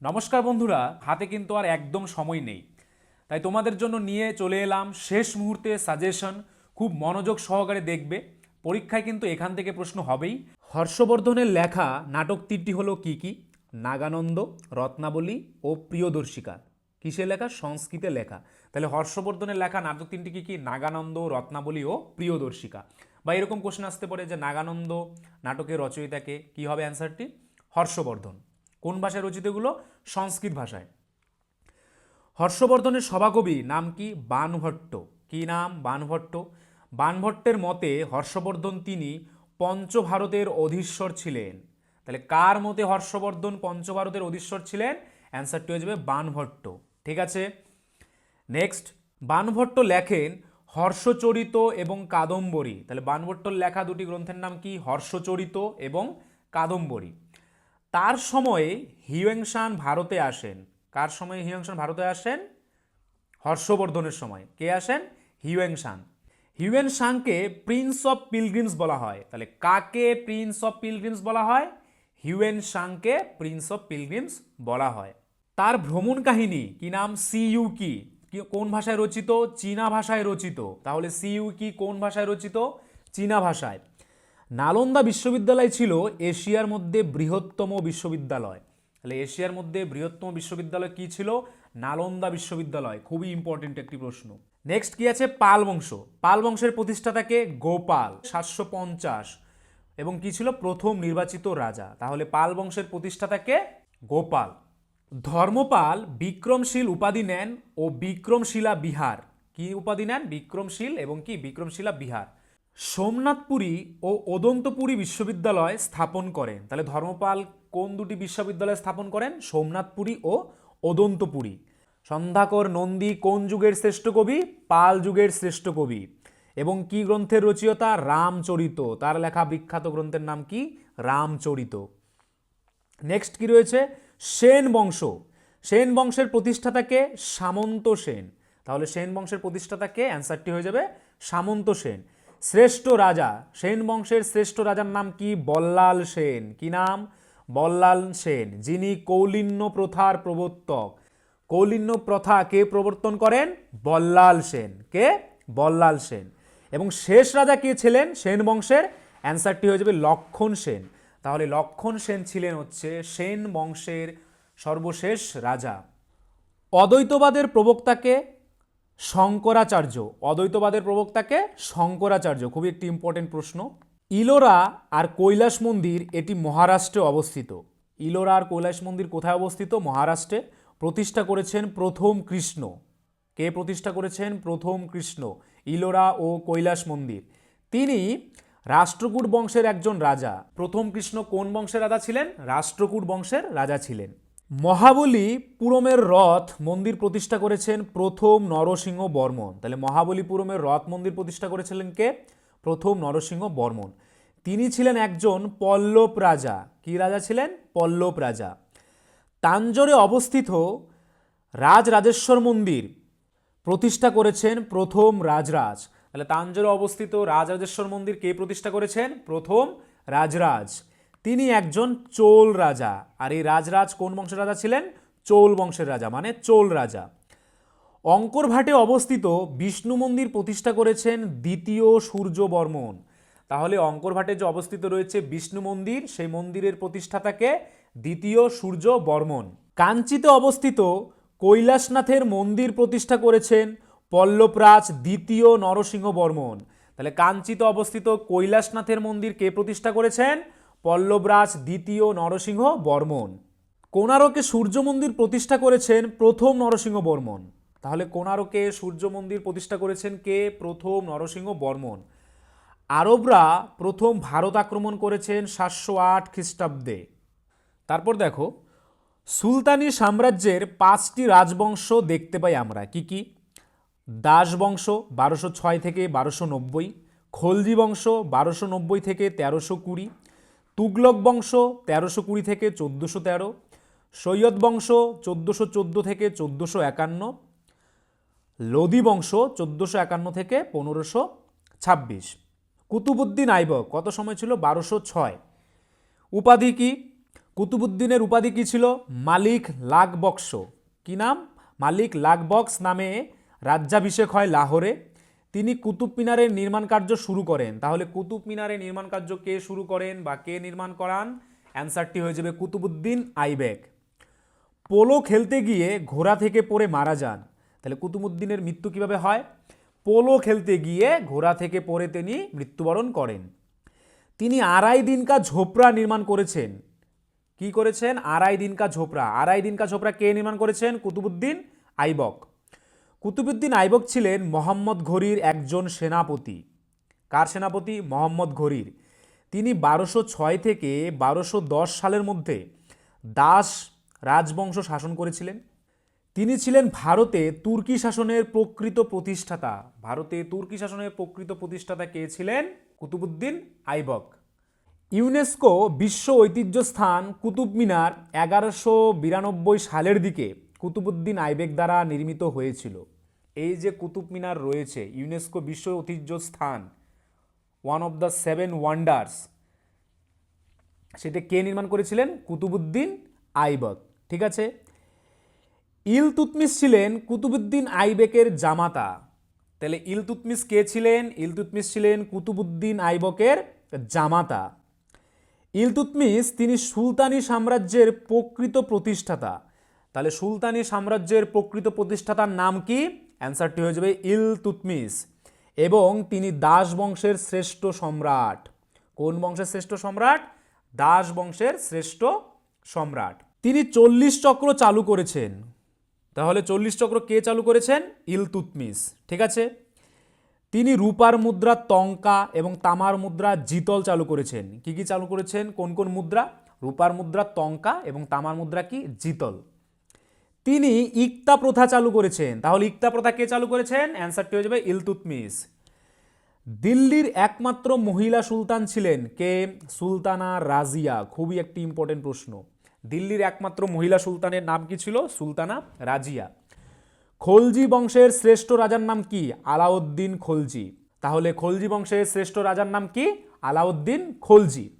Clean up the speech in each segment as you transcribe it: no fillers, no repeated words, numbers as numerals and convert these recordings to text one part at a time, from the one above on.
নমস্কার বন্ধুরা, হাতে কিন্তু আর একদম সময় নেই, তাই তোমাদের জন্য নিয়ে চলে এলাম শেষ মুহূর্তে সাজেশন। খুব মনোযোগ সহকারে দেখবে, পরীক্ষায় কিন্তু এখান থেকে প্রশ্ন হবেই। হর্ষবর্ধনের লেখা নাটক তিনটি হলো কি কি? নাগানন্দ, রত্নাবলী ও প্রিয়দর্শিকা। কিসে লেখা? সংস্কৃতে লেখা। তাহলে হর্ষবর্ধনের লেখা নাটক তিনটি কি কি? নাগানন্দ, রত্নাবলী ও প্রিয়দর্শিকা। বা এরকম কোশ্চেন আসতে পারে যে নাগানন্দ নাটকের রচয়িতাকে, কি হবে অ্যান্সারটি? হর্ষবর্ধন। কোন ভাষায় রচিত এগুলো? সংস্কৃত ভাষায়। হর্ষবর্ধনের সভাকবি নাম কি? বাণভট্ট। কি নাম? বাণভট্ট। বাণভট্টের মতে হর্ষবর্ধন তিনি পঞ্চভারতের অধীশ্বর ছিলেন। তাহলে কার মতে হর্ষবর্ধন পঞ্চভারতের অধীশ্বর ছিলেন? অ্যান্সারটি হয়ে যাবে বাণভট্ট। ঠিক আছে, নেক্সট। বাণভট্ট লেখেন হর্ষচরিত এবং কাদম্বরী। তাহলে বাণভট্টর লেখা দুটি গ্রন্থের নাম কি? হর্ষচরিত এবং কাদম্বরী। তার সময়ে হিউয়েনসাং ভারতে আসেন। কার সময়ে হিউয়েনসাং ভারতে আসেন? হর্ষবর্ধনের সময়। কে আসেন? হিউয়েনসাং। হিউয়েনসাংকে প্রিন্স অফ পিলগ্রিমস বলা হয়। তাহলে কাকে প্রিন্স অফ পিলগ্রিমস বলা হয়? হিউয়েনসাংকে প্রিন্স অফ পিলগ্রিমস বলা হয়। তার ভ্রমণ কাহিনী কি নাম? সিইউকি। কোন ভাষায় রচিত? চীনা ভাষায় রচিত। তাহলে সিইউকি কোন ভাষায় রচিত? চীনা ভাষায়। নালন্দা বিশ্ববিদ্যালয় ছিল এশিয়ার মধ্যে বৃহত্তম বিশ্ববিদ্যালয়। তাহলে এশিয়ার মধ্যে বৃহত্তম বিশ্ববিদ্যালয় কি ছিল? নালন্দা বিশ্ববিদ্যালয়। খুবই ইম্পর্টেন্ট একটি প্রশ্ন। নেক্সট কি আছে? পাল বংশ। পাল বংশের প্রতিষ্ঠাতাকে? গোপাল 750। এবং কি ছিল? প্রথম নির্বাচিত রাজা। তাহলে পাল বংশের প্রতিষ্ঠাতাকে? গোপাল। ধর্মপাল বিক্রমশীল উপাধি নেন ও বিক্রমশিলা বিহার। কি উপাধি নেন? বিক্রমশীল এবং কি বিক্রমশিলা বিহার। সোমনাথপুরী ও ওদন্তপুরী বিশ্ববিদ্যালয় স্থাপন করেন। তাহলে ধর্মপাল কোন দুটি বিশ্ববিদ্যালয় স্থাপন করেন? সোমনাথপুরী ও ওদন্তপুরী। সন্ধ্যাকর নন্দী কোন যুগের শ্রেষ্ঠ কবি? পাল যুগের শ্রেষ্ঠ কবি। এবং কি গ্রন্থের রচয়িতা? রামচরিত। তার লেখা বিখ্যাত গ্রন্থের নাম কি? রামচরিত। নেক্সট কি রয়েছে? সেন বংশ। সেন বংশের প্রতিষ্ঠাতাকে? সামন্ত সেন। তাহলে সেন বংশের প্রতিষ্ঠাতাকে? অ্যান্সারটি হয়ে যাবে সামন্ত সেন। শ্রেষ্ঠ রাজা। সেন বংশের শ্রেষ্ঠ রাজার নাম কি? বল্লাল সেন। কি নাম? বল্লাল সেন, যিনি কৌলিন্য প্রথার প্রবর্তক। কৌলিন্য প্রথা কে প্রবর্তন করেন? বল্লাল সেন। কে? বল্লাল সেন। এবং শেষ রাজা কে ছিলেন সেন বংশের? অ্যান্সারটি হয়ে যাবে লক্ষণ সেন। তাহলে লক্ষণ সেন ছিলেন হচ্ছে সেন বংশের সর্বশেষ রাজা। অদ্বৈতবাদের প্রবক্তাকে? শঙ্করাচার্য। অদ্বৈতবাদের প্রবক্তাকে? শঙ্করাচার্য। খুবই একটি ইম্পর্টেন্ট প্রশ্ন। ইলোরা আর কৈলাস মন্দির এটি মহারাষ্ট্রে অবস্থিত। ইলোরা আর কৈলাস মন্দির কোথায় অবস্থিত? মহারাষ্ট্রে। প্রতিষ্ঠা করেছেন প্রথম কৃষ্ণ। কে প্রতিষ্ঠা করেছেন? প্রথম কৃষ্ণ। ইলোরা ও কৈলাস মন্দির। তিনি রাষ্ট্রকূট বংশের একজন রাজা। প্রথম কৃষ্ণ কোন বংশের রাজা ছিলেন? রাষ্ট্রকূট বংশের রাজা ছিলেন। মহাবলীপুরমের রথ মন্দির প্রতিষ্ঠা করেছেন প্রথম নরসিংহ বর্মন। তাহলে মহাবলীপুরমের রথ মন্দির প্রতিষ্ঠা করেছিলেন কে? প্রথম নরসিংহ বর্মন। তিনি ছিলেন একজন পল্লব রাজা। কি রাজা ছিলেন? পল্লব রাজা। তাঞ্জোরে অবস্থিত রাজরাজেশ্বর মন্দির প্রতিষ্ঠা করেছেন প্রথম রাজরাজ। তাহলে তাঞ্জোরে অবস্থিত রাজরাজেশ্বর মন্দির কে প্রতিষ্ঠা করেছেন? প্রথম রাজরাজ। তিনি একজন চোল রাজা। আর এই রাজরাজ কোন বংশের রাজা ছিলেন? চোল বংশের রাজা, মানে চোল রাজা। অঙ্করভাটে অবস্থিত বিষ্ণু মন্দির প্রতিষ্ঠা করেছেন দ্বিতীয় সূর্য বর্মন। তাহলে অঙ্করভাটে যে অবস্থিত রয়েছে বিষ্ণু মন্দির, সেই মন্দিরের প্রতিষ্ঠাতাকে? দ্বিতীয় সূর্য বর্মন। কাঞ্চিতে অবস্থিত কৈলাসনাথের মন্দির প্রতিষ্ঠা করেছেন পল্লবরাজ দ্বিতীয় নরসিংহ বর্মন। তাহলে কাঞ্চিতে অবস্থিত কৈলাসনাথের মন্দির কে প্রতিষ্ঠা করেছেন? পল্লবরাজ দ্বিতীয় নরসিংহ বর্মন। কোণারকে সূর্য মন্দির প্রতিষ্ঠা করেছেন প্রথম নরসিংহ বর্মন। তাহলে কোণারকে সূর্য মন্দির প্রতিষ্ঠা করেছেন কে? প্রথম নরসিংহ বর্মন। আরবরা প্রথম ভারত আক্রমণ করেছেন 708 খ্রিস্টাব্দে। তারপর দেখো, সুলতানি সাম্রাজ্যের 5টি রাজবংশ দেখতে পাই আমরা। কি কি? দাস বংশ 1206 থেকে 1290, খলজি বংশ 1290 থেকে 1320, তুগলক বংশ 1320 থেকে 1413, সৈয়দ বংশ 1414 থেকে 1451, লোদি বংশ 1451 থেকে 1526। কুতুবুদ্দিন আইবক কত সময় ছিল? 1206। উপাধি কি? কুতুবুদ্দিনের উপাধি কি ছিল? মালিক লাখবক্স। কি নাম? মালিক লাখবক্স নামে রাজ্যাভিষেক হয় লাহোরে। তিনি কুতুব মিনারের নির্মাণ কার্য শুরু করেন। তাহলে কুতুব মিনারের নির্মাণ কার্য কে শুরু করেন বা কে নির্মাণ করান? অ্যান্সারটি হয়ে যাবে কুতুবুদ্দিন আইবেক। পোলো খেলতে গিয়ে ঘোড়া থেকে পড়ে মারা যান। তাহলে কুতুবুদ্দিনের মৃত্যু কিভাবে হয়? পোলো খেলতে গিয়ে ঘোড়া থেকে পড়ে তিনি মৃত্যুবরণ করেন। তিনি আড়াই দিন কা ঝোপড়া নির্মাণ করেছেন। কি করেছেন? আড়াই দিন কা ঝোপড়া। আড়াই দিন কা ঝোপড়া কে নির্মাণ করেছেন? কুতুবুদ্দিন আইবক। কুতুবুদ্দিন আইবক ছিলেন মোহাম্মদ ঘুরির একজন সেনাপতি। কার সেনাপতি? মোহাম্মদ ঘুরির। তিনি 1206 থেকে 1210 সালের মধ্যে দাস রাজবংশ শাসন করেছিলেন। তিনি ছিলেন ভারতে তুর্কি শাসনের প্রকৃত প্রতিষ্ঠাতা। ভারতে তুর্কি শাসনের প্রকৃত প্রতিষ্ঠাতা কে ছিলেন? কুতুবুদ্দিন আইবক। ইউনেস্কো বিশ্ব ঐতিহ্য স্থান কুতুব মিনার 1192 সালের দিকে কুতুবুদ্দিন আইবেক দ্বারা নির্মিত হয়েছিল। এই যে কুতুব মিনার রয়েছে, ইউনেস্কো বিশ্ব ঐতিহ্য স্থান, ওয়ান অফ দ্য 7 ওয়ান্ডার্স, সেটা কে নির্মাণ করেছিলেন? কুতুবুদ্দিন আইবক। ঠিক আছে। ইলতুৎমিশ ছিলেন কুতুবুদ্দিন আইবেকের জামাতা। তাহলে ইলতুৎমিশ কে ছিলেন? ইলতুৎমিশ ছিলেন কুতুবুদ্দিন আইবকের জামাতা। ইলতুৎমিশ তিনি সুলতানি সাম্রাজ্যের প্রকৃত প্রতিষ্ঠাতা। তাহলে সুলতানি সাম্রাজ্যের প্রকৃত প্রতিষ্ঠাতার নাম কি? অ্যান্সারটি হয়ে যাবে ইলতুৎমিশ। এবং তিনি দাস বংশের শ্রেষ্ঠ সম্রাট। কোন বংশের শ্রেষ্ঠ সম্রাট? দাস বংশের শ্রেষ্ঠ সম্রাট। তিনি 40 চক্র চালু করেছেন। তাহলে 40 চক্র কে চালু করেছেন? ইলতুৎমিশ। ঠিক আছে। তিনি রূপার মুদ্রা টঙ্কা এবং তামার মুদ্রা জিতল চালু করেছেন। কি কি চালু করেছেন? কোন কোন মুদ্রা? রূপার মুদ্রা টঙ্কা এবং তামার মুদ্রা কি? জিতল। তিনি ইকতা প্রথা চালু করেছেন। তাহলে ইকতা প্রথা কে চালু করেছেন? অ্যান্সারটি হয়ে যাবে ইলতুৎমিশ। দিল্লির একমাত্র মহিলা সুলতান ছিলেন কে? সুলতানা রাজিয়া। খুবই একটি ইম্পর্টেন্ট প্রশ্ন। দিল্লির একমাত্র মহিলা সুলতানের নাম কি ছিল? সুলতানা রাজিয়া। খলজি বংশের শ্রেষ্ঠ রাজার নাম কি? আলাউদ্দিন খলজি। তাহলে খলজি বংশের শ্রেষ্ঠ রাজার নাম কি? আলাউদ্দিন খলজি।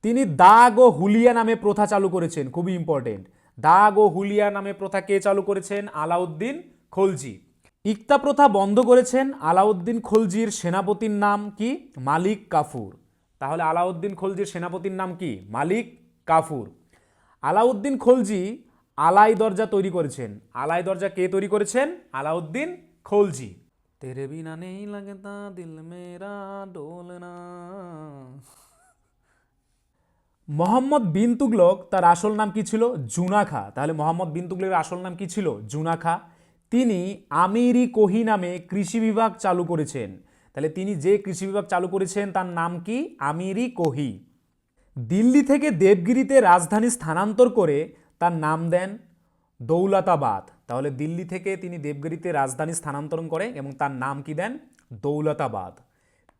তিনি দাগ ও হুলিয়া নামে প্রথা চালু করেছেন। খুবই ইম্পর্টেন্ট। দাগ ও হুলিয়া নামে প্রথা কে চালু করেছেন? আলাউদ্দিন খলজি। ইকতা প্রথা বন্ধ করেছেন আলাউদ্দিন খলজির সেনাপতির নাম কি? মালিক কাফুর। তাহলে আলাউদ্দিন খলজির সেনাপতির নাম কি? মালিক কাফুর। আলাউদ্দিন খলজি আলাই দরজা তৈরি করেছেন। আলাই দরজা কে তৈরি করেছেন? আলাউদ্দিন খলজি। তেরে বিনা নেই লাগতা দিল মেরা ডোলনা। মোহাম্মদ বিন তুগলক তার আসল নাম কি ছিল? জুনাখা। তাহলে মোহাম্মদ বিন তুগলকের আসল নাম কি ছিল? জুনাখা। তিনি আমিরি কোহি নামে কৃষি বিভাগ চালু করেছেন। তাহলে তিনি যে কৃষি বিভাগ চালু করেছেন তার নাম কি? আমিরি কোহি। দিল্লি থেকে দেবগিরিতে রাজধানী স্থানান্তর করে তার নাম দেন দৌলতাবাদ। তাহলে দিল্লি থেকে তিনি দেবগিরিতে রাজধানী স্থানান্তরণ করেন এবং তার নাম কি দেন? দৌলতাবাদ।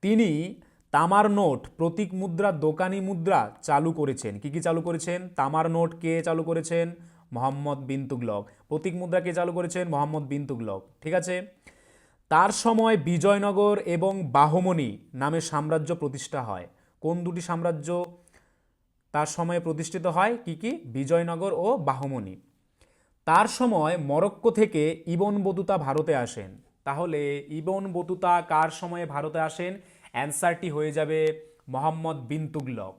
তিনি তামার নোট, প্রতীক মুদ্রা, দোকানি মুদ্রা চালু করেছেন। কি কি চালু করেছেন? তামার নোট কে চালু করেছেন? মোহাম্মদ বিন তুগলক। প্রতীক মুদ্রা কে চালু করেছেন? মোহাম্মদ বিন তুগলক। ঠিক আছে। তার সময় বিজয়নগর এবং বাহমনি নামে সাম্রাজ্য প্রতিষ্ঠা হয়। কোন দুটি সাম্রাজ্য তার সময়ে প্রতিষ্ঠিত হয়? কি কি? বিজয়নগর ও বাহমনি। তার সময় মরক্কো থেকে ইবন বতুতা ভারতে আসেন। তাহলে ইবন বতুতা কার সময়ে ভারতে আসেন? অ্যান্সারটি হয়ে যাবে মোহাম্মদ বিন তুগলক।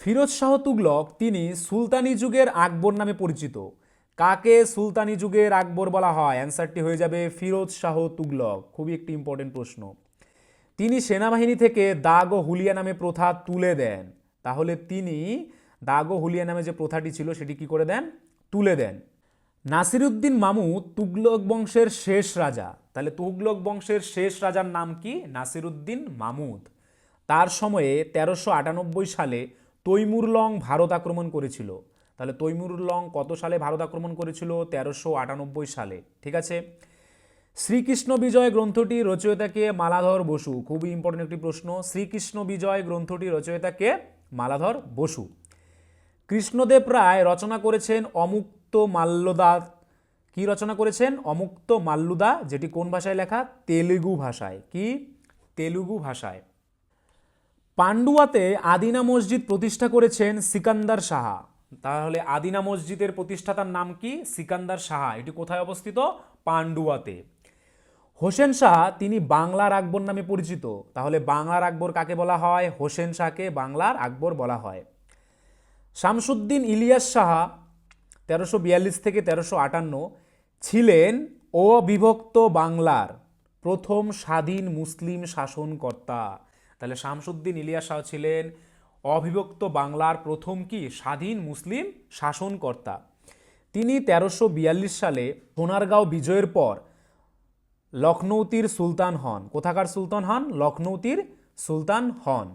ফিরোজ শাহ তুগলক তিনি সুলতানি যুগের আকবর নামে পরিচিত। কাকে সুলতানি যুগের আকবর বলা হয়? অ্যান্সারটি হয়ে যাবে ফিরোজ শাহ তুগলক। খুবই একটি ইম্পর্টেন্ট প্রশ্ন। তিনি সেনাবাহিনী থেকে দাগ ও হুলিয়া নামে প্রথা তুলে দেন। তাহলে তিনি দাগ ও হুলিয়া নামে যে প্রথাটি ছিল সেটি কি করে দেন? তুলে দেন। নাসিরউদ্দিন মামুদ তুগলক বংশের শেষ রাজা। তাহলে তুগলক বংশের শেষ রাজার নাম কি? নাসিরউদ্দিন মামুদ। তার সময়ে 1398 সালে তৈমুরলং ভারত আক্রমণ করেছিল। তাহলে তৈমুরলং কত সালে ভারত আক্রমণ করেছিল? 1398 সালে। ঠিক আছে। শ্রীকৃষ্ণ বিজয় গ্রন্থটি রচয়িতাকে? মালাধর বসু। খুবই ইম্পর্টেন্ট একটি প্রশ্ন। শ্রীকৃষ্ণ বিজয় গ্রন্থটি রচয়িতাকে? মালাধর বসু। কৃষ্ণদেব রায় রচনা করেছেন অমুক্ত মাল্যদা। কি রচনা করেছেন? অমুক্ত মাল্যদা, যেটি কোন ভাষায় লেখা? তেলুগু ভাষায়। কি? তেলুগু ভাষায়। পান্ডুয়াতে আদিনা মসজিদ প্রতিষ্ঠা করেছেন সিকান্দার সাহা। তাহলে আদিনা মসজিদের প্রতিষ্ঠাতার নাম কি? সিকান্দার সাহা। এটি কোথায় অবস্থিত? পান্ডুয়াতে। হোসেন শাহ তিনি বাংলার আকবর নামে পরিচিত। তাহলে বাংলার আকবর কাকে বলা হয়? হোসেন শাহকে বাংলার আকবর বলা হয়। শামসুদ্দিন ইলিয়াস শাহ 1342 থেকে 1358 ছিলেন অবিভক্ত বাংলার প্রথম স্বাধীন মুসলিম শাসনকর্তা। তাহলে শামসুদ্দিন ইলিয়াস শাহ ছিলেন অবিভক্ত বাংলার প্রথম কি? স্বাধীন মুসলিম শাসনকর্তা। তিনি 1342 সালে সোনারগাঁও বিজয়ের পর লখনৌতির সুলতান হন। কোথাকার সুলতান হন? লখনৌতির সুলতান হন।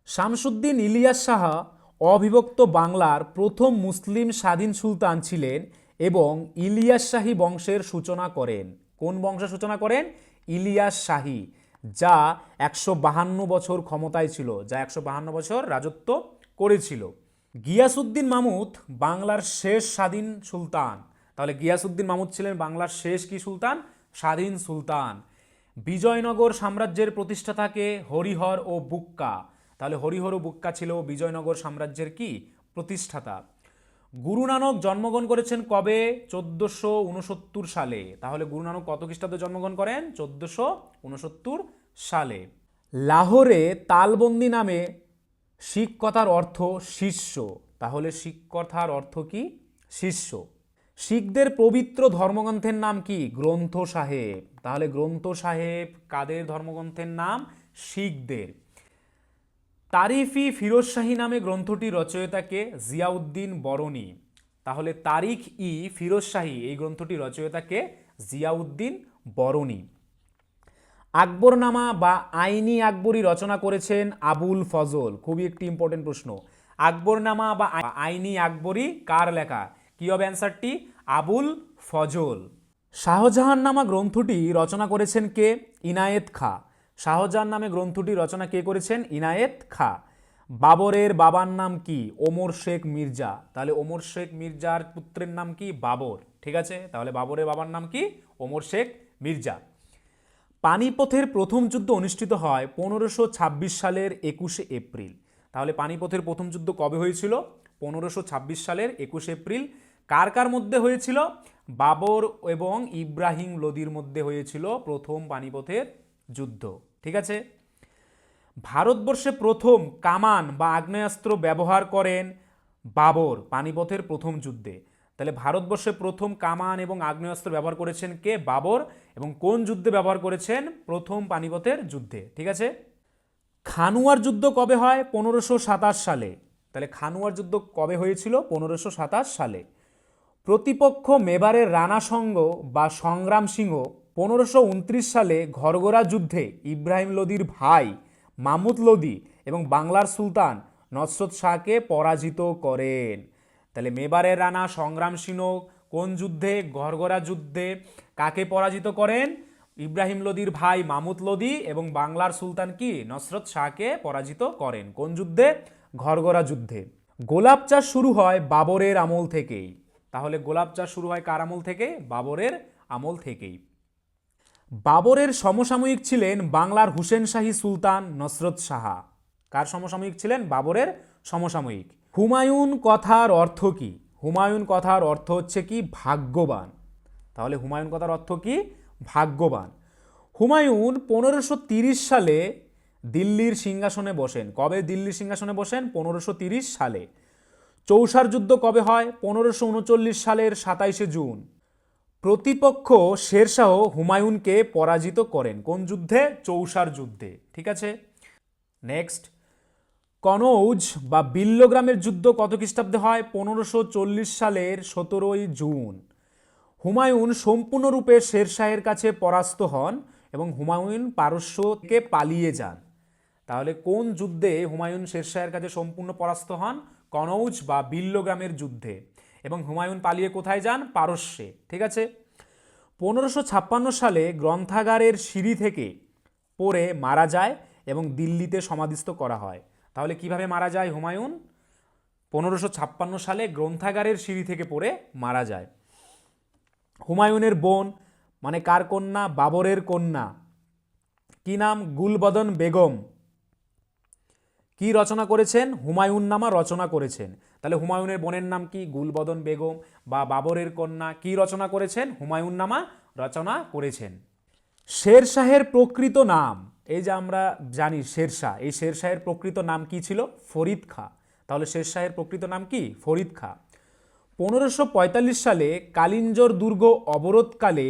শামসুদ্দিন ইলিয়াস শাহ অবিভক্ত বাংলার প্রথম মুসলিম স্বাধীন সুলতান ছিলেন এবং ইলিয়াস শাহী বংশের সূচনা করেন। কোন বংশের সূচনা করেন? ইলিয়াস শাহী, যা 152 বছর ক্ষমতায় ছিল, যা 152 বছর রাজত্ব করেছিল। গিয়াসউদ্দিন মামুদ বাংলার শেষ স্বাধীন সুলতান। তাহলে গিয়াসউদ্দিন মামুদ ছিলেন বাংলার শেষ কি সুলতান? স্বাধীন সুলতান। বিজয়নগর সাম্রাজ্যের প্রতিষ্ঠাতাকে হরিহর ও বুক্কা। তাহলে হরিহর ও বুক্কা ছিল বিজয়নগর সাম্রাজ্যের কি? প্রতিষ্ঠাতা। গুরু নানক জন্মগ্রহণ করেছেন কবে? 1469 সালে। তাহলে গুরু নানক কত খ্রিস্টাব্দে জন্মগ্রহণ করেন? 1469 সালে। লাহোরে তালবন্দি নামে শিখ কথার অর্থ শিষ্য। তাহলে শিখ কথার অর্থ কি? শিষ্য। শিখদের পবিত্র ধর্মগ্রন্থের নাম কি? গ্রন্থ সাহেব। তাহলে গ্রন্থ সাহেব কাদের ধর্মগ্রন্থের নাম? শিখদের। তারিফি ফিরোজ শাহী নামে গ্রন্থটি রচয়িতাকে? জিয়াউদ্দিন বরণী। তাহলে তারিখ ই ফিরোজ শাহী এই গ্রন্থটি রচয়িতাকে? জিয়াউদ্দিন বরণী। আকবরনামা বা আইনি আকবরী রচনা করেছেন আবুল ফজল। খুবই একটি ইম্পর্টেন্ট প্রশ্ন। আকবরনামা বা আইনি আকবরী কার লেখা? কি হবে অ্যান্সারটি? আবুল ফজল। শাহজাহান নামা গ্রন্থটি রচনা করেছেন কে? ইনায়েত খাঁ। শাহজাহান নামে গ্রন্থটি রচনা কে করেছেন? ইনায়েত খাঁ। বাবরের বাবার নাম কি? ওমর শেখ মির্জা। তাহলে ওমর শেখ মির্জার পুত্রের নাম কি? বাবর। ঠিক আছে, তাহলে বাবরের বাবার নাম কি? ওমর শেখ মির্জা। পানিপথের প্রথম যুদ্ধ অনুষ্ঠিত হয় 1526 সালের 21 এপ্রিল। তাহলে পানিপথের প্রথম যুদ্ধ কবে হয়েছিল? 1526 সালের 21 এপ্রিল। কার কার মধ্যে হয়েছিল? বাবর এবং ইব্রাহিম লোদির মধ্যে হয়েছিল প্রথম পানিপথের যুদ্ধ। ঠিক আছে। ভারতবর্ষে প্রথম কামান বা আগ্নেয়াস্ত্র ব্যবহার করেন বাবর পানিপথের প্রথম যুদ্ধে। তাহলে ভারতবর্ষে প্রথম কামান এবং আগ্নেয়াস্ত্র ব্যবহার করেছেন কে? বাবর। এবং কোন যুদ্ধে ব্যবহার করেছেন? প্রথম পানিপথের যুদ্ধে। ঠিক আছে। খানুয়ার যুদ্ধ কবে হয়? 1527 সালে। তাহলে খানুয়ার যুদ্ধ কবে হয়েছিল? 1527 সালে। প্রতিপক্ষ মেবারের রানা সঙ্গ বা সংগ্রাম সিংহ 1529 সালে ঘরগড়া যুদ্ধে ইব্রাহিম লোদির ভাই মামুদ লোদি এবং বাংলার সুলতান নসরত শাহকে পরাজিত করেন। তাহলে মেবারের রানা সংগ্রাম সিংহ কোন যুদ্ধে? ঘরগড়া যুদ্ধে। কাকে পরাজিত করেন? ইব্রাহিম লোদির ভাই মামুদ লোদি এবং বাংলার সুলতান কি? নসরত শাহকে পরাজিত করেন। কোন যুদ্ধে? ঘরগড়া যুদ্ধে। গোলাপ চাষ শুরু হয় বাবরের আমল থেকেই। তাহলে গোলাপ চাষ শুরু হয় কার আমল থেকে? বাবরের আমল থেকেই। বাবরের সমসাময়িক ছিলেন বাংলার হুসেন শাহী সুলতান নসরত শাহ। কার সমসাময়িক ছিলেন? বাবরের সমসাময়িক। হুমায়ুন কথার অর্থ কি? হুমায়ুন কথার অর্থ হচ্ছে কি? ভাগ্যবান। তাহলে হুমায়ুন কথার অর্থ কি? ভাগ্যবান। হুমায়ুন 1530 সালে দিল্লির সিংহাসনে বসেন। কবে দিল্লির সিংহাসনে বসেন? 1530 সালে। চৌসার যুদ্ধ কবে হয়? 1539 সালের 27 জুন। প্রতিপক্ষ শেরশাহ হুমায়ুনকে পরাজিত করেন। কোন যুদ্ধে? চৌসার যুদ্ধে। ঠিক আছে। নেক্সট, কনৌজ বা বিল্লগ্রামের যুদ্ধ কত খ্রিস্টাব্দে হয়? 1540 সালের 17 জুন। হুমায়ুন সম্পূর্ণরূপে শেরশাহের কাছে পরাস্ত হন এবং হুমায়ুন পারস্যকে পালিয়ে যান। তাহলে কোন যুদ্ধে হুমায়ুন শেরশাহের কাছে সম্পূর্ণ পরাস্ত হন? কনৌজ বা বিল্লগ্রামের যুদ্ধে। এবং হুমায়ুন পালিয়ে কোথায় যান? পারস্যে। ঠিক আছে। 1556 সালে গ্রন্থাগারের সিঁড়ি থেকে পড়ে মারা যায় এবং দিল্লিতে সমাধিস্থ করা হয়। তাহলে কিভাবে মারা যায় হুমায়ুন? 1556 সালে গ্রন্থাগারের সিঁড়ি থেকে পড়ে মারা যায়। হুমায়ুনের বোন মানে কার কন্যা? বাবরের কন্যা। কি নাম? গুলবদন বেগম। কি রচনা করেছেন? হুমায়ুন নামা রচনা করেছেন। তাহলে হুমায়ুনের বোনের নাম কি? গুলবদন বেগম বা বাবরের কন্যা। কি রচনা করেছেন? হুমায়ুন নামা রচনা করেছেন। শেরশাহের প্রকৃত নাম, এই যে আমরা জানি শেরশাহ, এই শেরশাহের প্রকৃত নাম কি ছিল? ফরিদ খাঁ। তাহলে শেরশাহের প্রকৃত নাম কি? ফরিদ খাঁ। 1545 সালে কালিঞ্জর দুর্গ অবরোধকালে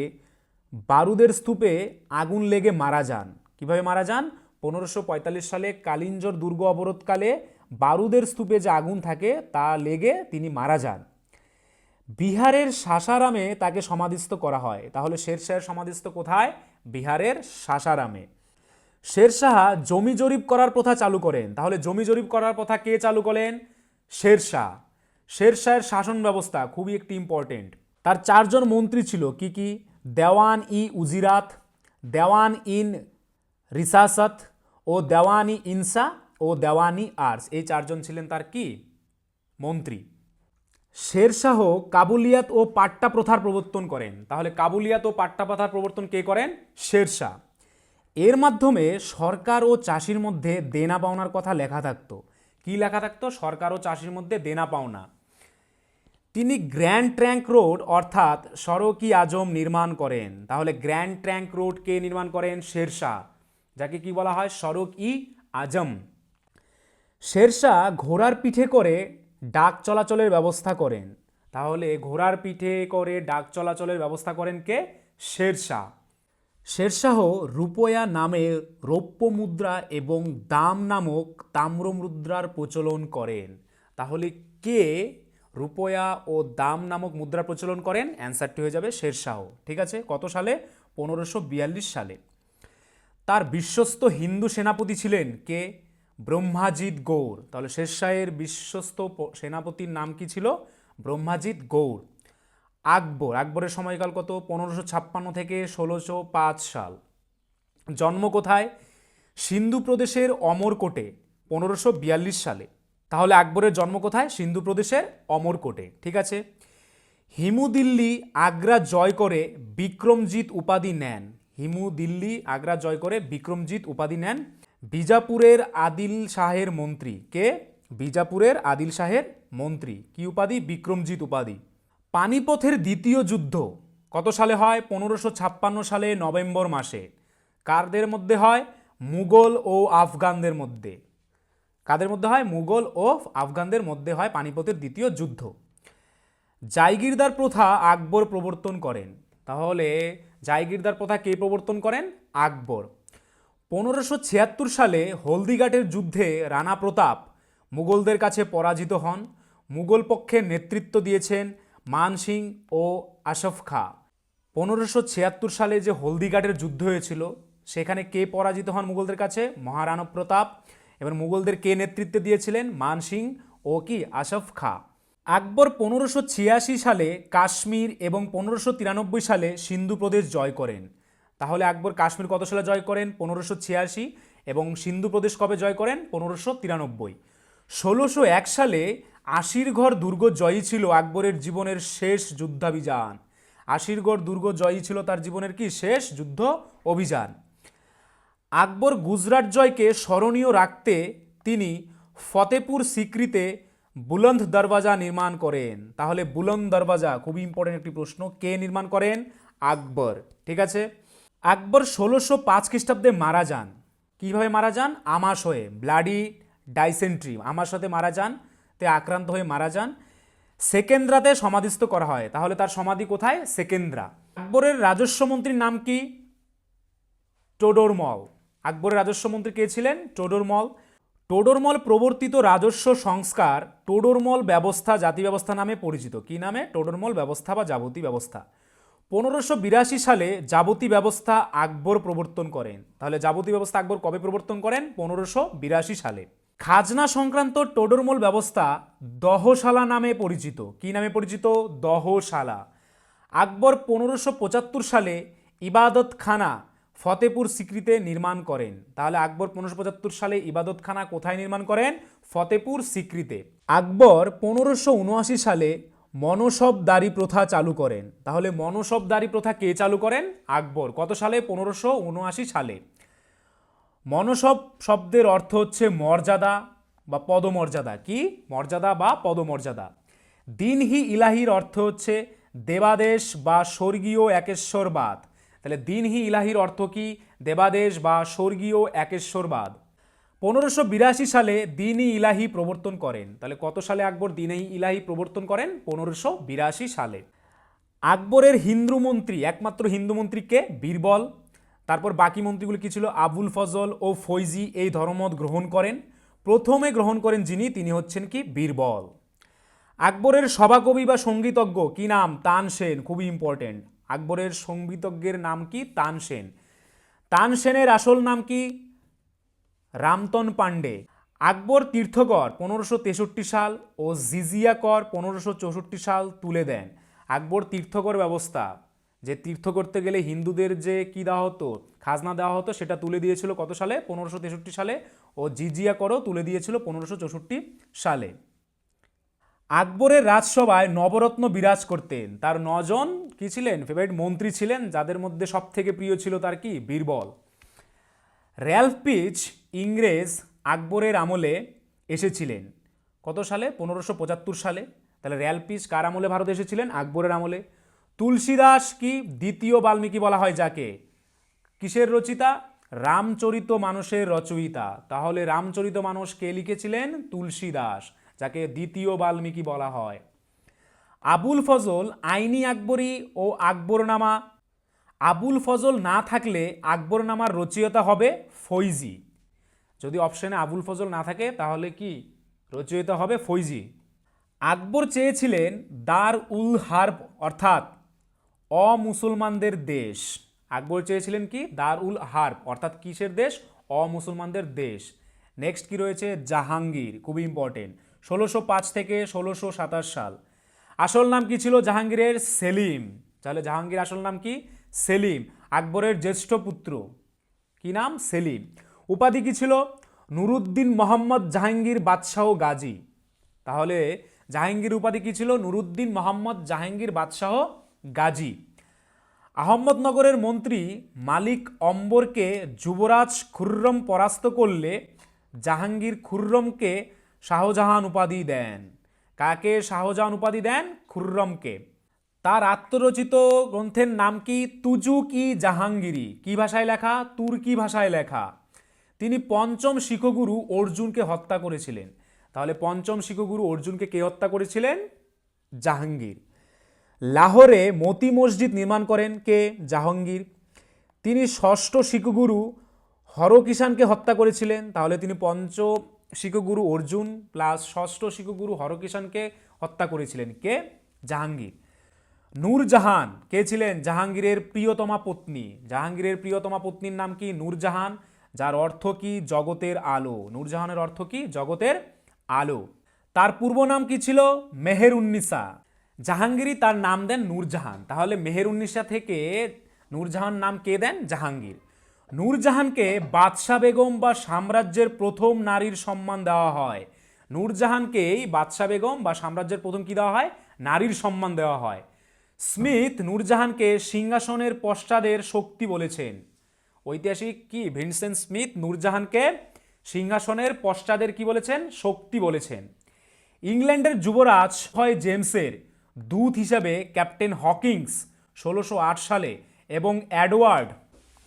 বারুদের স্তূপে আগুন লেগে মারা যান। কিভাবে মারা যান? 1545 সালে কালিঞ্জর দুর্গ অবরোধকালে বারুদের স্তূপে যে আগুন থাকে তা লেগে তিনি মারা যান। বিহারের সাসারামে তাকে সমাধিস্থ করা হয়। তাহলে শেরশাহের সমাধিস্থ কোথায়? বিহারের সাসারামে। শেরশাহ জমি জরিপ করার প্রথা চালু করেন। তাহলে জমি জরিপ করার প্রথা কে চালু করেন? শেরশাহ। শেরশাহের শাসন ব্যবস্থা খুবই একটি ইম্পর্টেন্ট। তার 4 জন মন্ত্রী ছিল। কি কি? দেওয়ান ই উজিরাত, দেওয়ান ইন রিসাসত ও দেওয়ানি ইনসা ও দেওয়ানি আর্স। এই 4 জন ছিলেন তার কি? মন্ত্রী। শেরশাহ কাবুলিয়াত ও পাট্টা প্রথার প্রবর্তন করেন। তাহলে কাবুলিয়াত ও পাট্টা প্রথার প্রবর্তন কে করেন? শেরশাহ। এর মাধ্যমে সরকার ও চাষির মধ্যে দেনা পাওনার কথা লেখা থাকতো। কি লেখা থাকতো? সরকার ও চাষির মধ্যে দেনা পাওনা। তিনি গ্র্যান্ড ট্র্যাঙ্ক রোড অর্থাৎ সড়ক-ই আজম নির্মাণ করেন। তাহলে গ্র্যান্ড ট্র্যাঙ্ক রোড কে নির্মাণ করেন? শেরশাহ, যাকে কি বলা হয়? সড়ক-ই আজম। শেরশাহ ঘোড়ার পিঠে করে ডাক চলাচলের ব্যবস্থা করেন। তাহলে ঘোড়ার পিঠে করে ডাক চলাচলের ব্যবস্থা করেন কে? শেরশাহ। শেরশাহ রূপয়া নামে রৌপ্য মুদ্রা এবং দাম নামক তাম্র মুদ্রার প্রচলন করেন। তাহলে কে রূপয়া ও দাম নামক মুদ্রা প্রচলন করেন? অ্যান্সারটি হয়ে যাবে শেরশাহ। ঠিক আছে, কত সালে? 1542 সালে। তার বিশ্বস্ত হিন্দু সেনাপতি ছিলেন কে? ব্রহ্মাজিৎ গৌড়। তাহলে শেরশাহের বিশ্বস্ত সেনাপতির নাম কি ছিল? ব্রহ্মাজিৎ গৌড়। আকবরের সময়কাল কত? 1556 থেকে 1605 সাল। জন্ম কোথায়? সিন্ধু প্রদেশের অমরকোটে 1542 সালে। তাহলে আকবরের জন্ম কোথায়? সিন্ধু প্রদেশের অমরকোটে। ঠিক আছে। হিমু দিল্লি আগ্রা জয় করে বিক্রমজিৎ উপাধি নেন। হিমু দিল্লি আগ্রা জয় করে বিক্রমজিৎ উপাধি নেন। বিজাপুরের আদিল শাহের মন্ত্রী কে? বিজাপুরের আদিল শাহের মন্ত্রী। কি উপাধি? বিক্রমজিৎ উপাধি। পানিপথের দ্বিতীয় যুদ্ধ কত সালে হয়? 1556 সালে নভেম্বর মাসে। কাদের মধ্যে হয়? মুঘল ও আফগানদের মধ্যে। কাদের মধ্যে হয়? মুঘল ও আফগানদের মধ্যে হয় পানিপথের দ্বিতীয় যুদ্ধ। জায়গিরদার প্রথা আকবর প্রবর্তন করেন। তাহলে জায়গিরদার প্রথা কে প্রবর্তন করেন? আকবর। 1576 সালে হলদিঘাটের যুদ্ধে রানা প্রতাপ মুঘলদের কাছে পরাজিত হন। মুঘল পক্ষে নেতৃত্ব দিয়েছেন মান সিং ও আশফ খাঁ। 1576 সালে যে হলদিঘাটের যুদ্ধ হয়েছিল সেখানে কে পরাজিত হন মুঘলদের কাছে? মহারানা প্রতাপ। এবার মুঘলদের কে নেতৃত্ব দিয়েছিলেন? মান সিং ও কি আশফ খাঁ। আকবর 1586 সালে কাশ্মীর এবং 1593 সালে সিন্ধু প্রদেশ জয় করেন। তাহলে আকবর কাশ্মীর কত সালে জয় করেন? 1586। এবং সিন্ধু প্রদেশ কবে জয় করেন? 1593। 1601 সালে আশিরগড় দুর্গ জয়ী ছিল আকবরের জীবনের শেষ যুদ্ধাভিযান। আশিরগড় দুর্গ জয়ী ছিল তার জীবনের কি? শেষ যুদ্ধ অভিযান। আকবর গুজরাট জয়কে স্মরণীয় রাখতে তিনি ফতেপুর সিক্রিতে বুলন্দ দরওয়াজা নির্মাণ করেন। তাহলে বুলন্দ দরওয়াজা খুবই ইম্পর্টেন্ট একটি প্রশ্ন। কে নির্মাণ করেন? আকবর। ঠিক আছে। আকবর 1605 খ্রিস্টাব্দে মারা যান। কিভাবে মারা যান? আমাশয়ে, ব্লাডি ডাইসেন্ট্রি, আমাশয়তে মারা যান, তে আক্রান্ত হয়ে মারা যান। সেকেন্দ্রাতে সমাধিস্থ করা হয়। তাহলে তার সমাধি কোথায়? সেকেন্দ্রা। আকবরের রাজস্ব মন্ত্রীর নাম কি? টোডরমল। আকবরের রাজস্ব মন্ত্রী কে ছিলেন? টোডরমল। টোডরমল প্রবর্তিত রাজস্ব সংস্কার টোডরমল ব্যবস্থা জাতি ব্যবস্থা নামে পরিচিত। কি নামে? টোডরমল ব্যবস্থা বা যাবতী ব্যবস্থা। 1582 সালে যাবতী ব্যবস্থা আকবর প্রবর্তন করেন। তাহলে যাবতী ব্যবস্থা আকবর কবে প্রবর্তন করেন? 1582 সালে। খাজনা সংক্রান্ত টোডরমল ব্যবস্থা দহশালা নামে পরিচিত। কি নামে পরিচিত? দহশালা। আকবর 1575 সালে ইবাদতখানা ফতেপুর সিক্রিতে নির্মাণ করেন। তাহলে আকবর 1575 সালে ইবাদতখানা কোথায় নির্মাণ করেন? ফতেপুর সিক্রিতে। আকবর 1579 সালে মনসবদারি প্রথা চালু করেন। তাহলে মনসবদারি প্রথা কে চালু করেন? আকবর। কত সালে? 1579 সালে। মনসব শব্দের অর্থ হচ্ছে মর্যাদা, বা পদমর্যাদা, কি মর্যাদা বা পদমর্যাদা। দিন-ই ইলাহির অর্থ হচ্ছে দেবাদেশ বা স্বর্গীয় একেশ্বরবাদ। তাহলে দিন-ই ইলাহির অর্থ কি? দেবাদেশ বা স্বর্গীয় একেশ্বরবাদ। 1582 সালে দিন-ই ইলাহি প্রবর্তন করেন। তাহলে কত সালে আকবর দিন-ই ইলাহি প্রবর্তন করেন? 1582 সালে। আকবরের হিন্দু মন্ত্রী, একমাত্র হিন্দু মন্ত্রী কে? বীরবল। তারপর বাকি মন্ত্রীগুলো কি ছিল? আবুল ফজল ও ফৈজি এই ধর্মমত গ্রহণ করেন। প্রথমে গ্রহণ করেন যিনি, তিনি হচ্ছেন কি? বীরবল। আকবরের সভাকবি বা সঙ্গীতজ্ঞ কি নাম? তানসেন। খুবই ইম্পর্টেন্ট। আকবরের সঙ্গীতজ্ঞের নাম কি? তানসেন। তানসেনের আসল নাম কি? রামতন পান্ডে। আকবর তীর্থকর 1563 সাল ও জিজিয়া কর 1564 সাল তুলে দেন। আকবর তীর্থকর ব্যবস্থা, যে তীর্থ করতে গেলে হিন্দুদের যে কি দেওয়া হতো, খাজনা দেওয়া হতো, সেটা তুলে দিয়েছিল কত সালে? 1563 সালে। ও জিজিয়া করও তুলে দিয়েছিল 1564 সালে। আকবরের রাজসভায় নবরত্ন বিরাজ করতেন। তার 9 জন কি ছিলেন? ফেভারিট মন্ত্রী ছিলেন, যাদের মধ্যে সব থেকে প্রিয় ছিল তার কি? বীরবল। র্যালফ পিচ ইংরেজ আকবরের আমলে এসেছিলেন কত সালে? 1575 সালে। তাহলে র্যালফ পিচ কার আমলে ভারতে এসেছিলেন? আকবরের আমলে। তুলসীদাস কি? দ্বিতীয় বাল্মীকি বলা হয় যাকে। কিসের রচিতা? রামচরিত মানসের রচয়িতা। তাহলে রামচরিত মানস কে লিখেছিলেন? তুলসীদাস, যাকে দ্বিতীয় বাল্মীকি বলা হয়। আবুল ফজল আইনি আকবরী ও আকবরনামা। আবুল ফজল না থাকলে আকবরনামার রচয়িতা হবে ফৈজি। যদি অপশনে আবুল ফজল না থাকে তাহলে কি রচয়িতা হবে? ফৈজি। আকবর চেয়েছিলেন দার উল হার্ব অর্থাৎ অমুসলমানদের দেশ। আকবর চেয়েছিলেন কি? দার উল হার্ব অর্থাৎ কিসের দেশ? অমুসলমানদের দেশ। নেক্সট কি রয়েছে? জাহাঙ্গীর, খুবই ইম্পর্টেন্ট। 1605 থেকে 1627 সাল। আসল নাম কি ছিল জাহাঙ্গীরের? সেলিম। তাহলে জাহাঙ্গীর আসল নাম কি? সেলিম। আকবরের জ্যেষ্ঠ পুত্র। কি নাম? সেলিম। উপাধি কি ছিল? নুরুদ্দিন মোহাম্মদ জাহাঙ্গীর বাদশাহ গাজী। তাহলে জাহাঙ্গীর উপাধি কি ছিল? নুরুদ্দিন মোহাম্মদ জাহাঙ্গীর বাদশাহ গাজী। আহমদনগরের মন্ত্রী মালিক অম্বরকে যুবরাজ খুররম পরাস্ত করলে জাহাঙ্গীর খুররমকে শাহজাহান উপাধি দেন। কাকে শাহজাহান উপাধি দেন? খুররমকে। তার আত্মরচিত গ্রন্থের নাম কি? তুজুক-ই জাহাঙ্গীরি। কি ভাষায় লেখা? তুর্কি ভাষায় লেখা। তিনি পঞ্চম শিখগুরু অর্জুনকে হত্যা করেছিলেন। তাহলে পঞ্চম শিখগুরু অর্জুনকে কে হত্যা করেছিলেন? জাহাঙ্গীর। লাহোরে মতি মসজিদ নির্মাণ করেন কে? জাহাঙ্গীর। তিনি ষষ্ঠ শিখগুরু হরকিষাণকে হত্যা করেছিলেন। তাহলে তিনি পঞ্চম শিখগুরু অর্জুন প্লাস ষষ্ঠ শিখগুরু হরকিষাণকে হত্যা করেছিলেন কে? জাহাঙ্গীর। নূরজাহান কে ছিলেন? জাহাঙ্গীরের প্রিয়তমা পত্নী। জাহাঙ্গীরের প্রিয়তমা পত্নীর নাম কি? নূরজাহান, যার অর্থ কি? জগতের আলো। নূরজাহানের অর্থ কি? জগতের আলো। তার পূর্ব নাম কি ছিল? মেহেরুন্নিসা। জাহাঙ্গীরই তার নাম দেন নূরজাহান। তাহলে মেহেরুন্নিসা থেকে নূরজাহান নাম কে দেন? জাহাঙ্গীর। নূরজাহানকে বাদশা বেগম বা সাম্রাজ্যের প্রথম নারীর সম্মান দেওয়া হয়। নূরজাহানকেই বাদশা বেগম বা সাম্রাজ্যের প্রথম কি দেওয়া হয়? নারীর সম্মান দেওয়া হয়। স্মিথ নূরজাহানকে সিংহাসনের পশ্চাদের শক্তি বলেছেন। ঐতিহাসিক কি ভিনসেন্ট স্মিথ নূরজাহানকে সিংহাসনের পশ্চাদের কি বলেছেন? শক্তি বলেছেন। ইংল্যান্ডের যুবরাজ হয় জেমসের দূত হিসাবে ক্যাপ্টেন হকিংস 1608 সালে এবং এডওয়ার্ড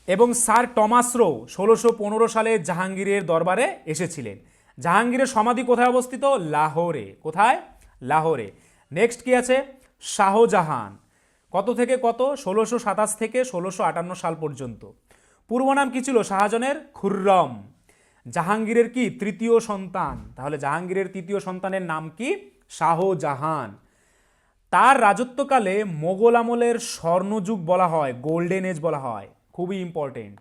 এবং স্যার টমাস রো 1615 সালে জাহাঙ্গীরের দরবারে এসেছিলেন। জাহাঙ্গীরের সমাধি কোথায় অবস্থিত? লাহোরে। কোথায়? লাহোরে। নেক্সট কি আছে? শাহজাহান। কত থেকে কত? 1627 থেকে 1658 সাল পর্যন্ত। পূর্ব নাম কি ছিল শাহজাহানের? খুররম। জাহাঙ্গীরের কি তৃতীয় সন্তান। তাহলে জাহাঙ্গীরের তৃতীয় সন্তানের নাম কি? শাহজাহান। তার রাজত্বকালে মোগল আমলের স্বর্ণযুগ বলা হয়, গোল্ডেন এজ বলা হয়। খুবই ইম্পর্টেন্ট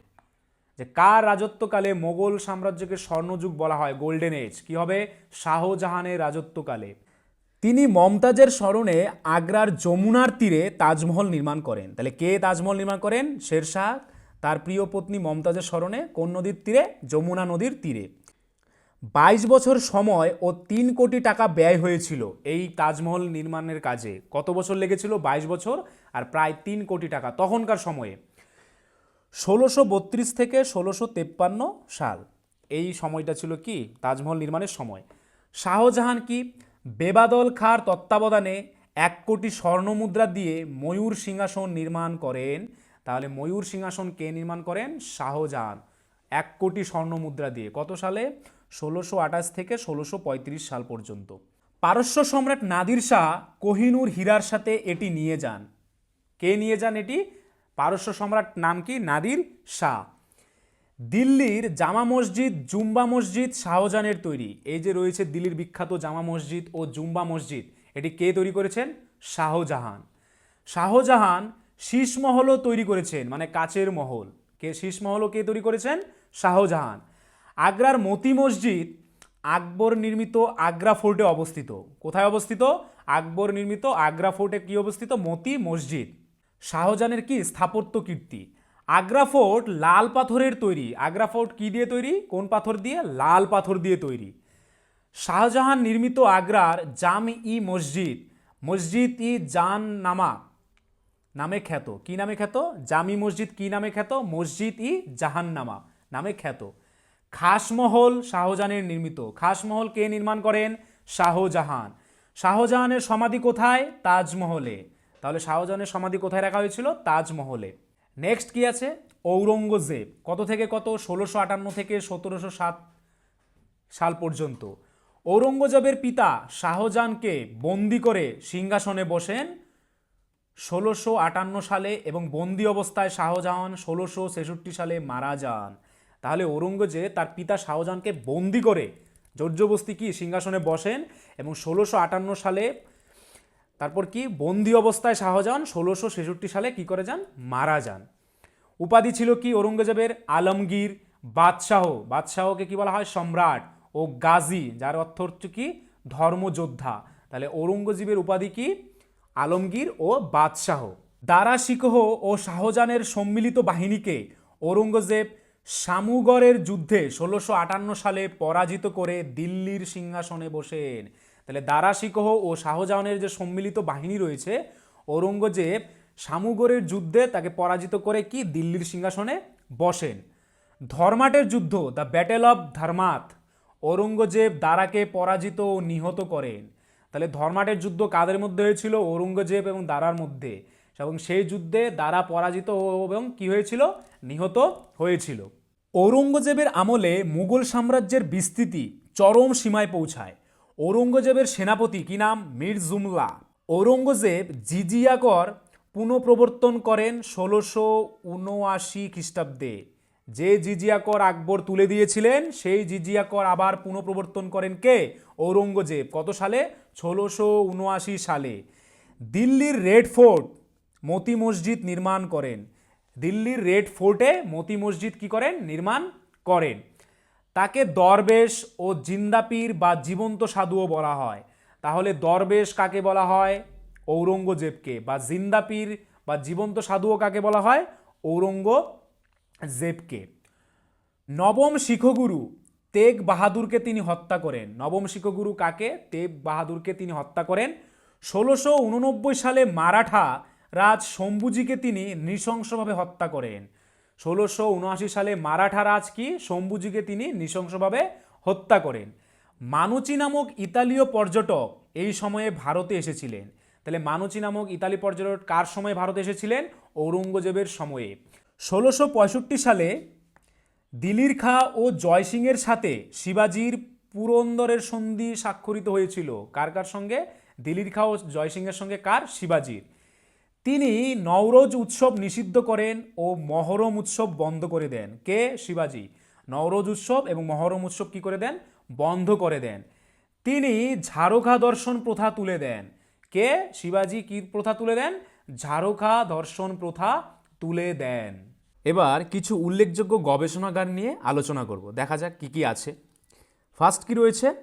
যে কার রাজত্বকালে মোগল সাম্রাজ্যকে স্বর্ণযুগ বলা হয়, গোল্ডেন এজ। কি হবে? শাহজাহানের রাজত্বকালে। তিনি মমতাজের স্মরণে আগ্রার যমুনার তীরে তাজমহল নির্মাণ করেন। তাহলে কে তাজমহল নির্মাণ করেন? শেরশাহ তার প্রিয় পত্নী মমতাজের স্মরণে। কোন নদীর তীরে? যমুনা নদীর তীরে। 22 বছর সময় ও 3 কোটি টাকা ব্যয় হয়েছিল এই তাজমহল নির্মাণের কাজে। কত বছর লেগেছিল? 22 বছর আর প্রায় 3 কোটি টাকা তখনকার সময়ে। 1632 থেকে 1653 সাল। এই সময়টা ছিল কি তাজমহল নির্মাণের সময়। শাহজাহান কি বেবাদল খাঁর তত্ত্বাবধানে 1 কোটি স্বর্ণমুদ্রা দিয়ে ময়ূর সিংহাসন নির্মাণ করেন। তাহলে ময়ূর সিংহাসন কে নির্মাণ করেন? শাহজাহান। 1 কোটি স্বর্ণমুদ্রা দিয়ে। কত সালে? 1628 থেকে 1635 সাল পর্যন্ত। পারস্য সম্রাট নাদির শাহ কোহিনূর হীরার সাথে এটি নিয়ে যান। কে নিয়ে যান এটি? পারস্য সম্রাট নাম কি? নাদির শাহ। দিল্লির জামা মসজিদ, জুম্বা মসজিদ শাহজাহানের তৈরি। এই যে রয়েছে দিল্লির বিখ্যাত জামা মসজিদ ও জুম্বা মসজিদ, এটি কে তৈরি করেছেন? শাহজাহান। শাহজাহান শীষমহলও তৈরি করেছেন, মানে কাচের মহল। কে শীষমহলও কে তৈরি করেছেন? শাহজাহান। আগ্রার মতি মসজিদ আকবর নির্মিত আগ্রা ফোর্টে অবস্থিত। কোথায় অবস্থিত? আকবর নির্মিত আগ্রা ফোর্টে কি অবস্থিত? মতি মসজিদ। শাহজাহানের কি স্থাপত্য কীর্তি। আগ্রা ফোর্ট লাল পাথরের তৈরি। আগ্রা ফোর্ট কি দিয়ে তৈরি? কোন পাথর দিয়ে? লাল পাথর দিয়ে তৈরি। শাহজাহান নির্মিত আগ্রার জাম-ই মসজিদ মসজিদ ই জান নামা নামে খ্যাত। কি নামে খ্যাত? জামি মসজিদ কি নামে খ্যাত? মসজিদ ই জাহান্নামা নামে খ্যাত। খাসমহল শাহজাহানের নির্মিত। খাসমহল কে নির্মাণ করেন? শাহজাহান। শাহজাহানের সমাধি কোথায়? তাজমহলে। তাহলে শাহজাহানের সমাধি কোথায় রাখা হয়েছিল? তাজমহলে। নেক্সট কি আছে? ঔরঙ্গজেব। কত থেকে কত? 1658 থেকে 1707 সাল পর্যন্ত। ঔরঙ্গজেবের পিতা শাহজাহানকে বন্দি করে সিংহাসনে বসেন 1658 সালে এবং বন্দি অবস্থায় শাহজাহান 1666 সালে মারা যান। তাহলে ঔরঙ্গজেব তার পিতা শাহজাহানকে বন্দি করে জোরজবস্তি কি সিংহাসনে বসেন এবং 1658 সালে, তারপর কি বন্দি অবস্থায় শাহজাহান 1666 সালে কি করে যান? মারা যান। উপাধি ছিল কি ঔরঙ্গজেবের? আলমগীর, বাদশাহ। বাদশাহকে কি বলা হয়? সম্রাট। ও গাজী, যার অর্থ হচ্ছে কি ধর্মযোদ্ধা। তাহলে ঔরঙ্গজেবের উপাধি কি? আলমগীর ও বাদশাহ। দারা শিকোহ ও শাহজাহানের সম্মিলিত বাহিনীকে ঔরঙ্গজেব শামুগড়ের যুদ্ধে 1658 সালে পরাজিত করে দিল্লির সিংহাসনে বসেন। তাহলে দারা শিকোহ ও শাহজাহানের যে সম্মিলিত বাহিনী রয়েছে, ঔরঙ্গজেব শামুগড়ের যুদ্ধে তাকে পরাজিত করে কি দিল্লির সিংহাসনে বসেন। ধর্মাটের যুদ্ধ, দ্য ব্যাটেল অফ ধর্মাত, ঔরঙ্গজেব দারাকে পরাজিত ও নিহত করেন। তাহলে ধর্মাটের যুদ্ধ কাদের মধ্যে হয়েছিল? ঔরঙ্গজেব এবং দারার মধ্যে। এবং সেই যুদ্ধে দারা পরাজিত এবং কি হয়েছিল? নিহত হয়েছিল। ঔরঙ্গজেবের আমলে মুঘল সাম্রাজ্যের বিস্তৃতি চরম সীমায় পৌঁছায়। ঔরঙ্গজেবের সেনাপতি কি নাম? মীর জুমলা। ঔরঙ্গজেব জিজিয়া কর পুনঃপ্রবর্তন করেন 1679 খ্রিস্টাব্দে। যে জিজিয়া কর আকবর তুলে দিয়েছিলেন সেই জিজিয়া কর আবার পুনঃপ্রবর্তন করেন কে? ঔরঙ্গজেব। কত সালে? 1679 সালে। দিল্লির রেড ফোর্ট মতি মসজিদ নির্মাণ করেন। দিল্লির রেড ফোর্টে মতি মসজিদ কি করেন? নির্মাণ করেন। তাকে দরবেশ ও জিন্দাপীর বা জীবন্ত সাধুও বলা হয়। তাহলে দরবেশ কাকে বলা হয়? ঔরঙ্গজেবকে। বা জিন্দাপীর বা জীবন্ত সাধুও কাকে বলা হয়? ঔরঙ্গজেবকে। নবম শিখগুরু তেগ বাহাদুরকে তিনি হত্যা করেন। নবম শিখগুরু কাকে? তেগ বাহাদুরকে তিনি হত্যা করেন। 1689 সালে মারাঠা রাজ শম্ভুজিকে তিনি নৃশংসভাবে হত্যা করেন। 1679 সালে মারাঠা রাজ কি শম্ভুজিকে তিনি নৃশংসভাবে হত্যা করেন। মানুচি নামক ইতালীয় পর্যটক এই সময়ে ভারতে এসেছিলেন। তাহলে মানুচি নামক ইতালি পর্যটক কার সময় ভারতে এসেছিলেন? ঔরঙ্গজেবের সময়ে। 1665 সালে দিলির খাঁ ও জয়সিংয়ের সাথে শিবাজির পুরন্দরের সন্ধি স্বাক্ষরিত হয়েছিল। কার কার সঙ্গে? দিলির খাঁ ও জয়সিংয়ের সঙ্গে। কার? শিবাজির। তিনি নওরোজ উৎসব নিষিদ্ধ করেন ও মহরম উৎসব বন্ধ করে দেন। কে? শিবাজি। নওরোজ উৎসব এবং মহরম উৎসব কি করে দেন? বন্ধ করে দেন। তিনি ঝাড়খা দর্শন প্রথা তুলে দেন। কে? শিবাজি কি প্রথা তুলে দেন? ঝাড়খা দর্শন প্রথা তুলে দেন। এবার কিছু উল্লেখযোগ্য গবেষণাগার নিয়ে আলোচনা করব। দেখা যাক কি কি আছে। ফার্স্ট কি রয়েছে?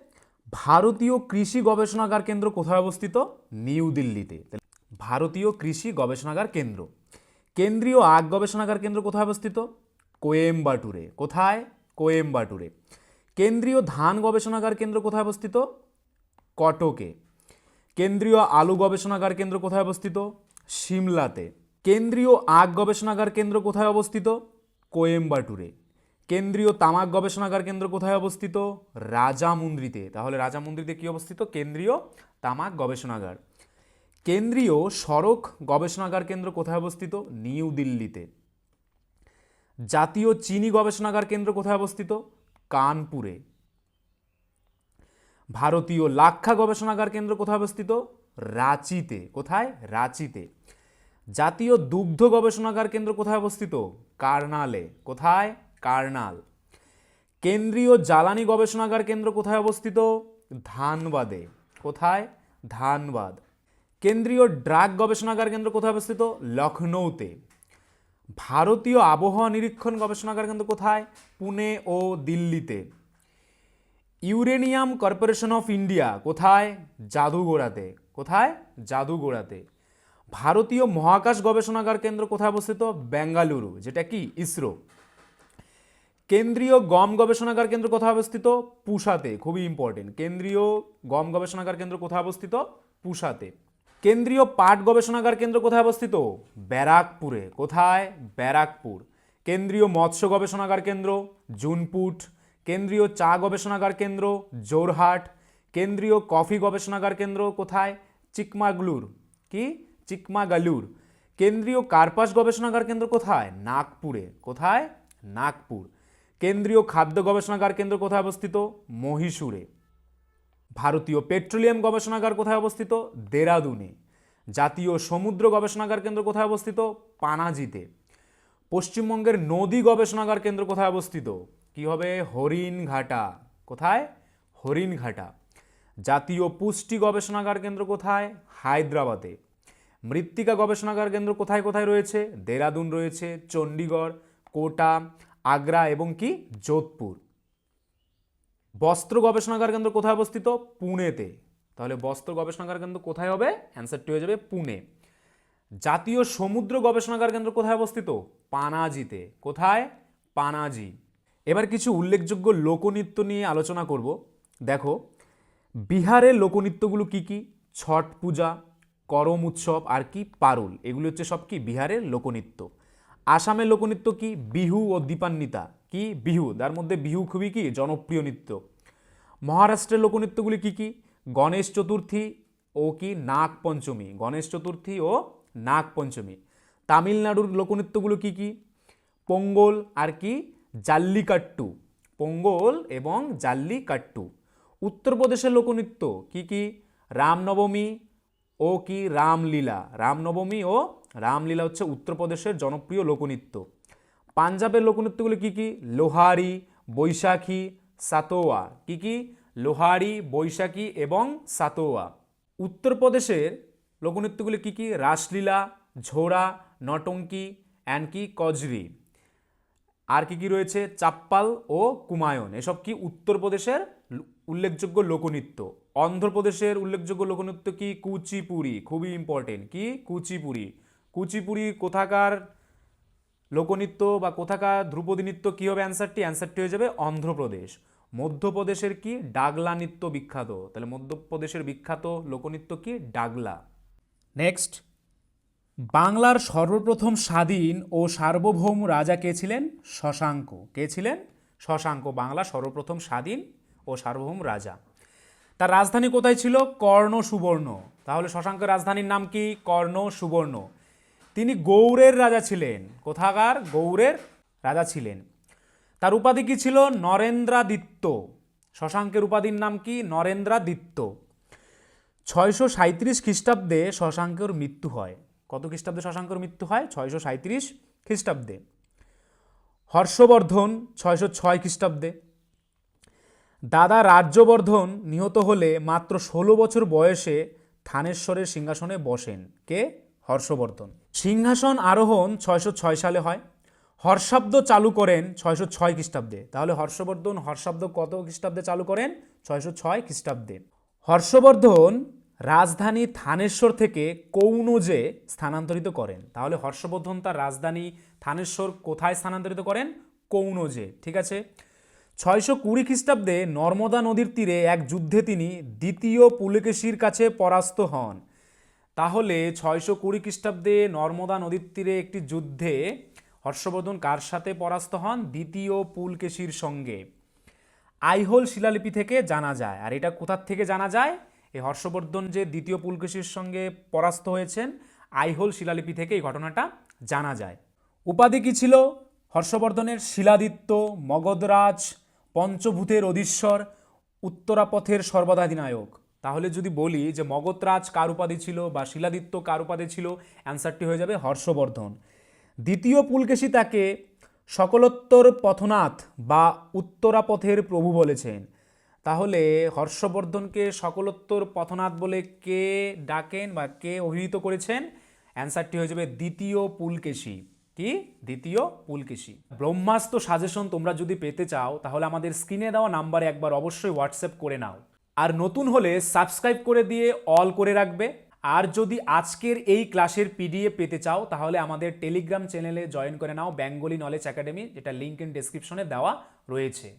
ভারতীয় কৃষি গবেষণাগার কেন্দ্র কোথায় অবস্থিত? নিউ দিল্লিতে। ভারতীয় কৃষি গবেষণাগার কেন্দ্র। কেন্দ্রীয় আখ গবেষণাগার কেন্দ্র কোথায় অবস্থিত? কোয়েম্বাটুরে। কোথায়? কোয়েম্বাটুরে। কেন্দ্রীয় ধান গবেষণাগার কেন্দ্র কোথায় অবস্থিত? কটকে। কেন্দ্রীয় আলু গবেষণাগার কেন্দ্র কোথায় অবস্থিত? সিমলাতে। কেন্দ্রীয় আখ গবেষণাগার কেন্দ্র কোথায় অবস্থিত? কোয়েম্বাটুরে। কেন্দ্রীয় তামাক গবেষণাগার কেন্দ্র কোথায় অবস্থিত? রাজামুন্দ্রিতে। তাহলে রাজামুন্দ্রিতে কি অবস্থিত? কেন্দ্রীয় তামাক গবেষণাগার। কেন্দ্রীয় সড়ক গবেষণাগার কেন্দ্র কোথায় অবস্থিত? নিউ দিল্লিতে। জাতীয় চিনি গবেষণাগার কেন্দ্র কোথায় অবস্থিত? কানপুরে। ভারতীয় লাক্ষা গবেষণাগার কেন্দ্র কোথায় অবস্থিত? রাঁচিতে। কোথায়? রাঁচিতে। জাতীয় দুগ্ধ গবেষণাগার কেন্দ্র কোথায় অবস্থিত? কার্নালে। কোথায়? কার্নাল। কেন্দ্রীয় জ্বালানি গবেষণাগার কেন্দ্র কোথায় অবস্থিত? ধানবাদে। কোথায়? ধানবাদ। কেন্দ্রীয় ড্রাগ গবেষণাগার কেন্দ্র কোথায় অবস্থিত? লখনৌতে। ভারতীয় আবহাওয়া নিরীক্ষণ গবেষণাগার কেন্দ্র কোথায়? পুনে ও দিল্লিতে। ইউরেনিয়াম কর্পোরেশন অফ ইন্ডিয়া কোথায়? জাদুগোড়াতে। কোথায়? জাদুগোড়াতে। ভারতীয় মহাকাশ গবেষণাগার কেন্দ্র কোথায় অবস্থিত? বেঙ্গালুরু, যেটা কি ইসরো। কেন্দ্রীয় গম গবেষণাগার কেন্দ্র কোথায় অবস্থিত? পুসাতে। খুবই ইম্পর্টেন্ট। কেন্দ্রীয় গম গবেষণাগার কেন্দ্র কোথায় অবস্থিত? পুসাতে। কেন্দ্রীয় পাট গবেষণাগার কেন্দ্র কোথায় অবস্থিত? ব্যারাকপুরে। কোথায়? ব্যারাকপুর। কেন্দ্রীয় মৎস্য গবেষণাগার কেন্দ্র জুনপুট। কেন্দ্রীয় চা গবেষণাগার কেন্দ্র জোরহাট। কেন্দ্রীয় কফি গবেষণাগার কেন্দ্র কোথায়? চিকমাগলুর। কি? চিকমাগালুর। কেন্দ্রীয় কার্পাস গবেষণাগার কেন্দ্র কোথায়? নাগপুরে। কোথায়? নাগপুর। কেন্দ্রীয় খাদ্য গবেষণাগার কেন্দ্র কোথায় অবস্থিত? মহীশূরে। ভারতীয় পেট্রোলিয়াম গবেষণাগার কোথায় অবস্থিত? দেরাদুনে। জাতীয় সমুদ্র গবেষণাগার কেন্দ্র কোথায় অবস্থিত? পানাজিতে। পশ্চিমবঙ্গের নদী গবেষণাগার কেন্দ্র কোথায় অবস্থিত? কি হবে? হরিণঘাটা। কোথায়? হরিণঘাটা। জাতীয় পুষ্টি গবেষণাগার কেন্দ্র কোথায়? হায়দ্রাবাদে। মৃত্তিকা গবেষণাগার কেন্দ্র কোথায় কোথায় রয়েছে? দেরাদুন রয়েছে, চণ্ডীগড়, কোটা, আগ্রা এবং কি যোধপুর। বস্ত্র গবেষণাগার কেন্দ্র কোথায় অবস্থিত? পুনেতে। তাহলে বস্ত্র গবেষণাগার কেন্দ্র কোথায় হবে? অ্যান্সারটি হয়ে যাবে পুনে। জাতীয় সমুদ্র গবেষণাগার কেন্দ্র কোথায় অবস্থিত? পানাজিতে। কোথায়? পানাজি। এবার কিছু উল্লেখযোগ্য লোকনৃত্য নিয়ে আলোচনা করব। দেখো, বিহারের লোকনৃত্যগুলো কি কি? ছট পূজা, করম উৎসব আর কি পারুল, এগুলি হচ্ছে সব কি বিহারের লোকনৃত্য। আসামের লোকনৃত্য কি? বিহু ও দীপান্বিতা। কি? বিহু, তার মধ্যে বিহু খুবই কি জনপ্রিয় নৃত্য। মহারাষ্ট্রের লোকনৃত্যগুলি কি কি? গণেশ চতুর্থী ও কি নাগ পঞ্চমী। গণেশ চতুর্থী ও নাগ পঞ্চমী। তামিলনাড়ুর লোকনৃত্যগুলো কি কি? পোঙ্গল আর কি জাল্লিকাট্টু। পোঙ্গল এবং জাল্লিকাট্টু। উত্তরপ্রদেশের লোকনৃত্য কি কি? রামনবমী ও কি রামলীলা। রামনবমী ও রামলীলা হচ্ছে উত্তরপ্রদেশের জনপ্রিয় লোকনৃত্য। পাঞ্জাবের লোকনৃত্যগুলি কি কি? লোহারি, বৈশাখী, সাতোয়া। কি কি? লোহারি, বৈশাখী এবং সাতোয়া। উত্তরপ্রদেশের লোকনৃত্যগুলি কি কি? রাসলীলা, ঝোড়া, নটঙ্কি অ্যান্ড কি কজরি। আর কি কি রয়েছে? চাপ্পাল ও কুমায়ুন। এসব কি উত্তরপ্রদেশের উল্লেখযোগ্য লোকনৃত্য। অন্ধ্রপ্রদেশের উল্লেখযোগ্য লোকনৃত্য কি? কুচিপুড়ি। খুবই ইম্পর্টেন্ট। কি? কুচিপুড়ি। কুচিপুড়ি কোথাকার লোকনৃত্য বা কোথাকার ধ্রুপদী নৃত্য? কী হবে অ্যান্সারটি? অ্যান্সারটি হয়ে যাবে অন্ধ্রপ্রদেশ। মধ্যপ্রদেশের কি? ডাগলা নৃত্য বিখ্যাত। তাহলে মধ্যপ্রদেশের বিখ্যাত লোকনৃত্য কি? ডাগলা। নেক্সট, বাংলার সর্বপ্রথম স্বাধীন ও সার্বভৌম রাজা কে ছিলেন? শশাঙ্ক। কে ছিলেন? শশাঙ্ক বাংলার সর্বপ্রথম স্বাধীন ও সার্বভৌম রাজা। তার রাজধানী কোথায় ছিল? কর্ণ সুবর্ণ। তাহলে শশাঙ্কের রাজধানীর নাম কি? কর্ণ সুবর্ণ। তিনি গৌড়ের রাজা ছিলেন। কোথাকার? গৌড়ের রাজা ছিলেন। তার উপাধি কি ছিল? নরেন্দ্রাদিত্য। শশাঙ্কের উপাধির নাম কি? নরেন্দ্রাদিত্য। 637 খ্রিস্টাব্দে শশাঙ্কের মৃত্যু হয়। কত খ্রিস্টাব্দে শশাঙ্কের মৃত্যু হয়? 637 খ্রিস্টাব্দে। হর্ষবর্ধন 606 খ্রিস্টাব্দে। দাদা রাজ্যবর্ধন নিহত হলে মাত্র 16 বছর বয়সে থানেশ্বরের সিংহাসনে বসেন। কে? হর্ষবর্ধন। সিংহাসন আরোহণ 606 সালে হয়। হর্ষাব্দ চালু করেন 606 খ্রিস্টাব্দে। তাহলে হর্ষবর্ধন হর্ষাব্দ কত খ্রিস্টাব্দে চালু করেন? 606 খ্রিস্টাব্দে। হর্ষবর্ধন রাজধানী থানেশ্বর থেকে কৌনজে স্থানান্তরিত করেন। তাহলে হর্ষবর্ধন তার রাজধানী থানেশ্বর কোথায় স্থানান্তরিত করেন? কৌনজে। ঠিক আছে। 620 খ্রিস্টাব্দে নর্মদা নদীর তীরে এক যুদ্ধে তিনি দ্বিতীয় পুলকেশীর কাছে পরাস্ত হন। তাহলে 620 খ্রিস্টাব্দে নর্মদা নদীর তীরে একটি যুদ্ধে হর্ষবর্ধন কার সাথে পরাস্ত হন? দ্বিতীয় পুলকেশীর সঙ্গে। আইহোল শিলালিপি থেকে জানা যায়। আর এটা কোথার থেকে জানা যায়? এই হর্ষবর্ধন যে দ্বিতীয় পুলকেশীর সঙ্গে পরাস্ত হয়েছেন, আইহোল শিলালিপি থেকে এই ঘটনাটা জানা যায়। উপাধি কী ছিল হর্ষবর্ধনের? শিলাদিত্য, মগধরাজ, পঞ্চভূতের অধীশ্বর, উত্তরাপথের সর্বাধিনায়ক। তাহলে যদি বলি যে মগধরাজ কার উপাধি ছিল বা শিলাদিত্য কার উপাধি ছিল, অ্যান্সারটি হয়ে যাবে হর্ষবর্ধন। দ্বিতীয় পুলকেশী তাকে সকলোত্তর পথনাথ বা উত্তরাপথের প্রভু বলেছেন। তাহলে হর্ষবর্ধনকে সকলোত্তর পথনাথ বলে কে ডাকেন বা কে অভিহিত করেছেন? অ্যান্সারটি হয়ে যাবে দ্বিতীয় পুলকেশী। কি? দ্বিতীয় পুলকেশী। ব্রহ্মাস্ত্র সাজেশন তোমরা যদি পেতে চাও তাহলে আমাদের স্ক্রিনে দেওয়া নাম্বারে একবার অবশ্যই হোয়াটসঅ্যাপ করে নাও। আর নতুন হলে সাবস্ক্রাইব করে দিয়ে অল করে রাখবে। আর যদি আজকের এই ক্লাসের পিডিএফ পেতে চাও তাহলে আমাদের টেলিগ্রাম চ্যানেলে জয়েন করে নাও, বেঙ্গলি নলেজ একাডেমি, যেটা লিঙ্ক ইন ডেসক্রিপশনে দেওয়া রয়েছে।